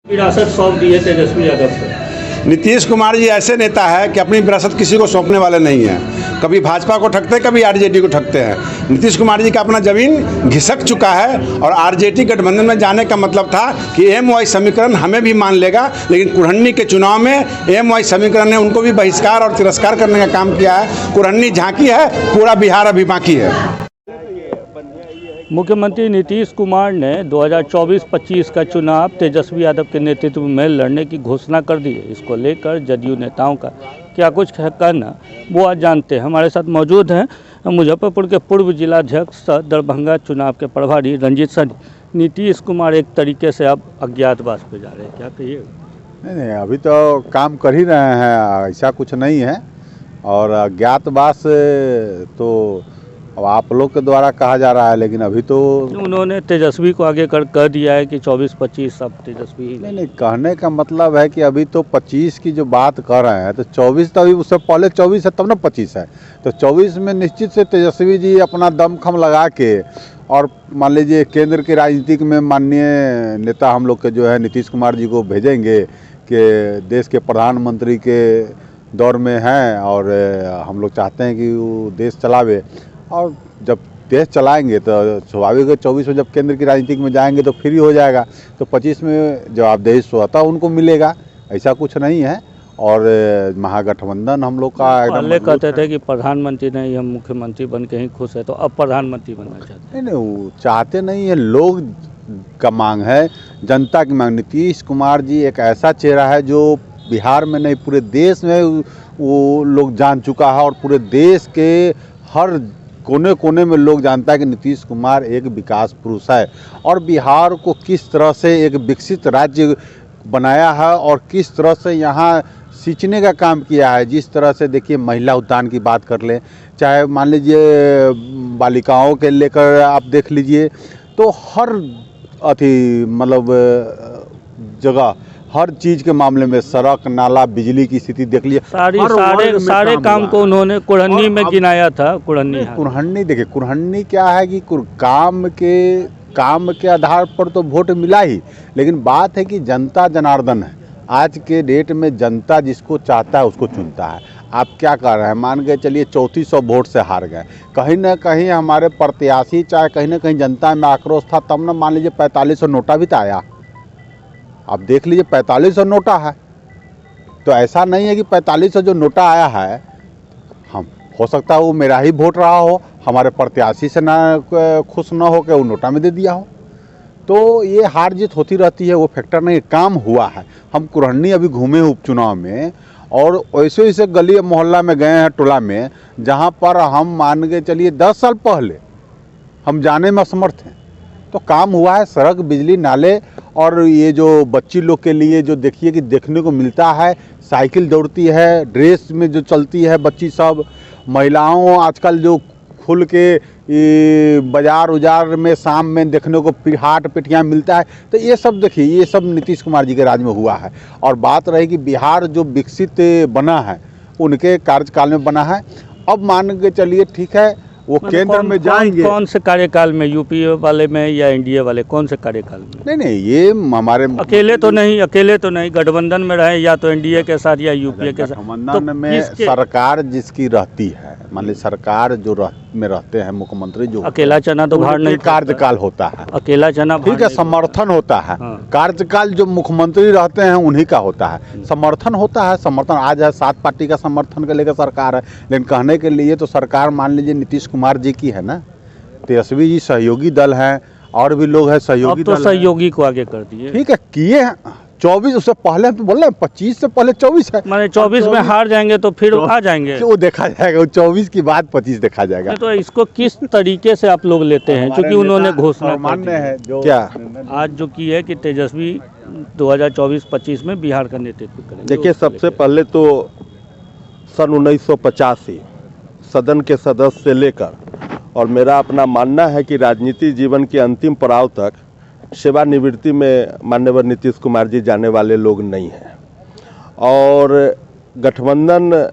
विरासत सौंप दी है तेजस्वी यादव को। नीतीश कुमार जी ऐसे नेता है कि अपनी विरासत किसी को सौंपने वाले नहीं हैं। कभी भाजपा को ठगते हैं, कभी आरजेडी को ठगते हैं। नीतीश कुमार जी का अपना जमीन घिसक चुका है और आरजेडी गठबंधन में जाने का मतलब था कि एमवाई समीकरण हमें भी मान लेगा, लेकिन कुरहन्नी के चुनाव में एमवाई समीकरण ने उनको भी बहिष्कार और तिरस्कार करने का काम किया है। कुरहन्नी झांकी है, पूरा बिहार अभी बाकी है। मुख्यमंत्री नीतीश कुमार ने 2024-25 का चुनाव तेजस्वी यादव के नेतृत्व में लड़ने की घोषणा कर दी है। इसको लेकर जदयू नेताओं का क्या कुछ कहना वो आज जानते हैं। हमारे साथ मौजूद हैं मुजफ्फरपुर के पूर्व जिलाध्यक्ष दरभंगा चुनाव के प्रभारी रंजीत सनी। नीतीश कुमार एक तरीके से अब अज्ञातवास पे जा रहे हैं, क्या कहिए? नहीं, अभी तो काम कर ही रहे हैं, ऐसा कुछ नहीं है। और अज्ञातवास तो अब आप लोग के द्वारा कहा जा रहा है, लेकिन अभी तो उन्होंने तेजस्वी को आगे कर दिया है कि 24-25 सब तेजस्वी ही। नहीं, कहने का मतलब है कि अभी तो 25 की जो बात कर रहे हैं तो 24 तो अभी उससे पहले 24 है, तब ना 25 है। तो 24 में निश्चित से तेजस्वी जी अपना दमखम लगा के और मान लीजिए केंद्र के राजनीतिक में माननीय नेता हम लोग के जो है नीतीश कुमार जी को भेजेंगे कि देश के प्रधानमंत्री के दौर में हैं और हम लोग चाहते हैं कि वो देश चलावे। और जब देश चलाएंगे तो स्वाभाविक है 24 में जब केंद्र की राजनीति में जाएंगे तो फ्री हो जाएगा, तो 25 में जवाबदेही स्वतः उनको मिलेगा, ऐसा कुछ नहीं है। और महागठबंधन हम लोग का पहले कहते थे कि प्रधानमंत्री नहीं, हम मुख्यमंत्री बन के ही खुश है, तो अब प्रधानमंत्री बनना चाहते हैं। नहीं, वो चाहते नहीं है, लोग का मांग है, जनता की मांग। नीतीश कुमार जी एक ऐसा चेहरा है जो बिहार में नहीं पूरे देश में वो लोग जान चुका है और पूरे देश के हर कोने कोने में लोग जानता है कि नीतीश कुमार एक विकास पुरुष है और बिहार को किस तरह से एक विकसित राज्य बनाया है और किस तरह से यहाँ सींचने का काम किया है। जिस तरह से देखिए महिला उद्यान की बात कर लें, चाहे मान लीजिए बालिकाओं के लेकर आप देख लीजिए, तो हर मतलब जगह हर चीज़ के मामले में सड़क नाला बिजली की स्थिति देख लीजिए, सारे काम को उन्होंने कुरहन्नी में गिनाया था। कुरहन्नी देखिए, कुरहन्नी क्या है कि काम के आधार पर तो वोट मिला ही, लेकिन बात है कि जनता जनार्दन है। आज के डेट में जनता जिसको चाहता है उसको चुनता है। आप क्या कर रहे हैं, मान के चलिए 3400 वोट से हार गए। कहीं ना कहीं हमारे प्रत्याशी, चाहे कहीं ना कहीं जनता में आक्रोश था, तब न मान लीजिए 4500 नोटा भी तो आया। आप देख लीजिए 4500 नोटा है, तो ऐसा नहीं है कि 4500 जो नोटा आया है, हम हो सकता है वो मेरा ही वोट रहा हो, हमारे प्रत्याशी से ना खुश ना हो के वो नोटा में दे दिया हो। तो ये हार जीत होती रहती है, वो फैक्टर नहीं, काम हुआ है। हम कुरहन्नी अभी घूमे उपचुनाव में और वैसे वैसे गली मोहल्ला में गए हैं, टोला में, जहाँ पर हम मान के चलिए 10 साल पहले हम जाने में असमर्थ हैं। तो काम हुआ है, सड़क बिजली नाले और ये जो बच्ची लोग के लिए जो देखिए कि देखने को मिलता है, साइकिल दौड़ती है, ड्रेस में जो चलती है बच्ची सब, महिलाओं आजकल जो खुल के बाजार उजार में शाम में देखने को हाट पिटियाँ मिलता है। तो ये सब देखिए, ये सब नीतीश कुमार जी के राज में हुआ है। और बात रही कि बिहार जो विकसित बना है उनके कार्यकाल में बना है। अब मान के चलिए ठीक है, वो केंद्र में जाएंगे। कौन से कार्यकाल में, यूपीए वाले में या एनडीए वाले, कौन से कार्यकाल में? नहीं, ये हमारे अकेले तो नहीं, गठबंधन में रहे या तो एनडीए के साथ या यूपीए के साथ। गठबंधन में सरकार जिसकी रहती है, मान लीजिए सरकार जो में रहते हैं मुख्यमंत्री, जो अकेला चना तो भार नहीं, कार्यकाल होता है, अकेला चना ठीक है, समर्थन होता है। कार्यकाल जो मुख्यमंत्री रहते हैं उन्हीं का होता है, समर्थन होता है। समर्थन आज है 7 पार्टी का समर्थन के लेकर सरकार है, लेकिन कहने के लिए तो सरकार मान लीजिए नीतीश कुमार जी की है ना, तेजस्वी जी सहयोगी दल हैं और भी लोग हैं सहयोगी दल। अब तो सहयोगी को आगे कर दिए, ठीक है, किए हैं। 24 उससे पहले बोल रहे हैं, 25 से पहले 24 है। माने 24 में हार जाएंगे तो फिर आ जाएंगे, वो देखा जाएगा, 24 की बाद 25 देखा जाएगा। तो इसको किस तरीके से आप लोग लेते हैं, क्योंकि उन्होंने घोषणा मान्य है जो क्या आज जो की है कि तेजस्वी 2024-25 में बिहार का नेतृत्व करेंगे? देखिए, सबसे पहले तो सन 1985 सदन के सदस्य से लेकर और मेरा अपना मानना है कि राजनीतिक जीवन के अंतिम पड़ाव तक सेवानिवृत्ति में माननीय नीतीश कुमार जी जाने वाले लोग नहीं हैं। और गठबंधन,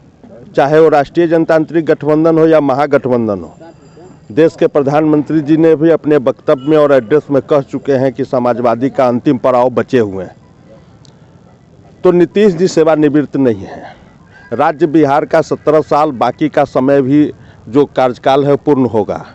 चाहे वो राष्ट्रीय जनतांत्रिक गठबंधन हो या महागठबंधन हो, देश के प्रधानमंत्री जी ने भी अपने वक्तव्य में और एड्रेस में कह चुके हैं कि समाजवादी का अंतिम पड़ाव बचे हुए हैं। तो नीतीश जी सेवानिवृत्त नहीं है। राज्य बिहार का 17 साल बाकी का समय भी जो कार्यकाल है पूर्ण होगा।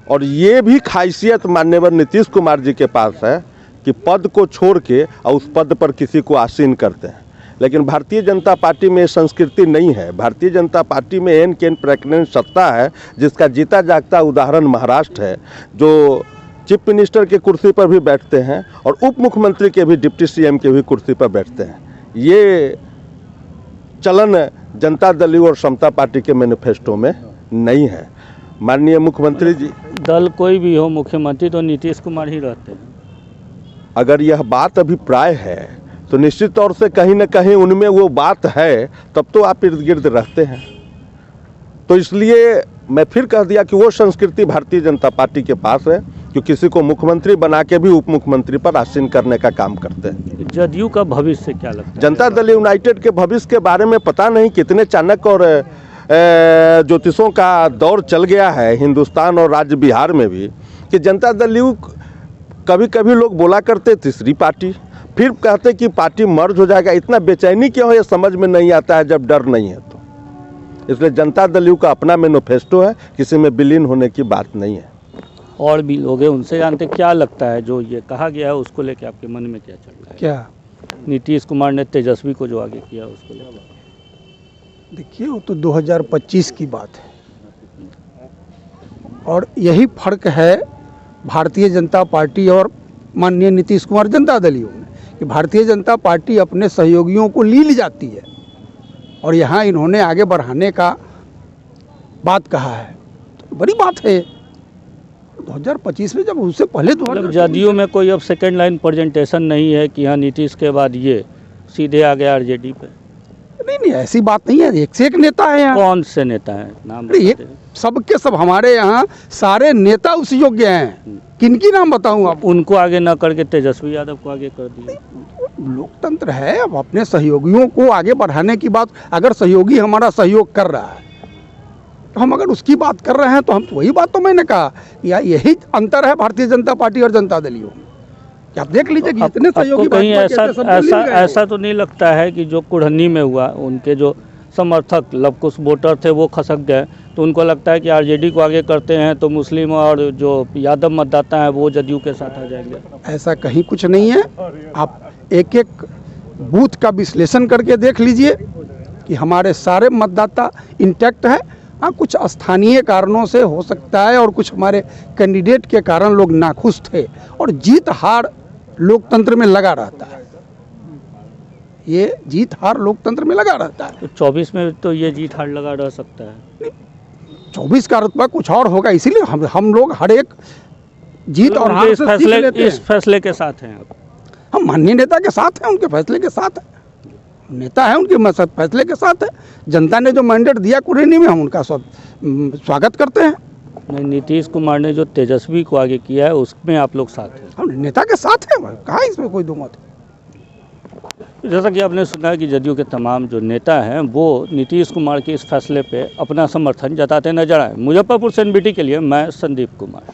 और ये भी खासियत माननीय नीतीश कुमार जी के पास है कि पद को छोड़ के और उस पद पर किसी को आसीन करते हैं। लेकिन भारतीय जनता पार्टी में ये संस्कृति नहीं है। भारतीय जनता पार्टी में एन केन प्रेग्नेंट सत्ता है, जिसका जीता जागता उदाहरण महाराष्ट्र है, जो चीफ मिनिस्टर के कुर्सी पर भी बैठते हैं और उप मुख्यमंत्री के भी, डिप्टी सीएम के भी कुर्सी पर बैठते हैं। ये चलन जनता दल और समता पार्टी के मैनिफेस्टो में नहीं है। माननीय मुख्यमंत्री जी, दल कोई भी हो, मुख्यमंत्री तो नीतीश कुमार ही रहते हैं। अगर यह बात अभिप्राय है तो निश्चित तौर से कहीं न कहीं उनमें वो बात है, तब तो आप इर्द गिर्द रहते हैं। तो इसलिए मैं फिर कह दिया कि वो संस्कृति भारतीय जनता पार्टी के पास है कि किसी को मुख्यमंत्री बना के भी उप मुख्यमंत्री पर आसीन करने का काम करते हैं। जदयू का भविष्य क्या लगता है? जनता दल यूनाइटेड के भविष्य के बारे में पता नहीं कितने चाणक्य और ज्योतिषों का दौर चल गया है हिंदुस्तान और राज्य बिहार में भी, कि जनता दल यू कभी कभी लोग बोला करते तीसरी पार्टी, फिर कहते कि पार्टी मर्ज हो जाएगा। इतना बेचैनी क्यों है ये समझ में नहीं आता है जब डर नहीं है तो। इसलिए जनता दल यू का अपना मैनिफेस्टो है, किसी में विलीन होने की बात नहीं है। और भी लोग हैं, उनसे जानते क्या लगता है जो ये कहा गया है, उसको लेके आपके मन में क्या चल रहा है? क्या नीतीश कुमार ने तेजस्वी को जो आगे किया उसको लेकर? देखिए, वो तो 2025 की बात है और यही फर्क है भारतीय जनता पार्टी और माननीय नीतीश कुमार जनता दलियों में, कि भारतीय जनता पार्टी अपने सहयोगियों को ली जाती है और यहाँ इन्होंने आगे बढ़ाने का बात कहा है, तो बड़ी बात है। 2025 में जब उससे पहले मतलब जदयू में कोई अब सेकेंड लाइन प्रेजेंटेशन नहीं है कि यहाँ नीतीश के बाद ये सीधे आ गया आरजेडी पे? नहीं, ऐसी बात नहीं है। एक से एक नेता है यहाँ। कौन से नेता हैं, नाम ये बताते हैं? सबके सब हमारे यहाँ सारे नेता उस योग्य हैं। किनकी नाम बताऊँ आप? उनको आगे न करके तेजस्वी यादव को आगे कर दिया। लोकतंत्र है, अब अपने सहयोगियों को आगे बढ़ाने की बात, अगर सहयोगी हमारा सहयोग कर रहा है तो हम अगर उसकी बात कर रहे हैं तो हम, वही बात तो मैंने कहा, यही अंतर है भारतीय जनता पार्टी और जनता दलियों में। आप देख लीजिए कि इतने सहयोगी कहीं ऐसा तो नहीं लगता है कि जो कुढ़नी में हुआ, उनके जो समर्थक लवकुश वोटर थे वो खसक गए, तो उनको लगता है कि आरजेडी को आगे करते हैं तो मुस्लिम और जो यादव मतदाता हैं वो जदयू के साथ आ जाएंगे? ऐसा कहीं कुछ नहीं है। आप एक एक बूथ का विश्लेषण करके देख लीजिए कि हमारे सारे मतदाता इंटैक्ट है। हाँ, कुछ स्थानीय कारणों से हो सकता है और कुछ हमारे कैंडिडेट के कारण लोग नाखुश थे, और जीत हार लोकतंत्र में लगा रहता है। ये जीत हार लोकतंत्र में लगा रहता है। तो 24 में तो ये जीत हार लगा रह सकता है। 24 का रुतबा कुछ और होगा, इसीलिए हम लोग हर एक जीत और हार से सीख लेते हैं। इस फैसले के साथ हैं आप? हम माननीय नेता के साथ हैं, उनके फैसले के साथ है। नेता है, उनके फैसले के साथ है। जनता ने जो मैंडेट दिया कुरेनी में, हम उनका स्वागत करते हैं। नहीं, नीतीश कुमार ने जो तेजस्वी को आगे किया है उसमें आप लोग साथ हैं? हम नेता के साथ हैं, कहाँ इसमें कोई दो मत है। जैसा कि आपने सुना है कि जदयू के तमाम जो नेता हैं वो नीतीश कुमार के इस फैसले पे अपना समर्थन जताते नजर आए। मुजफ्फरपुर से NBT के लिए मैं संदीप कुमार।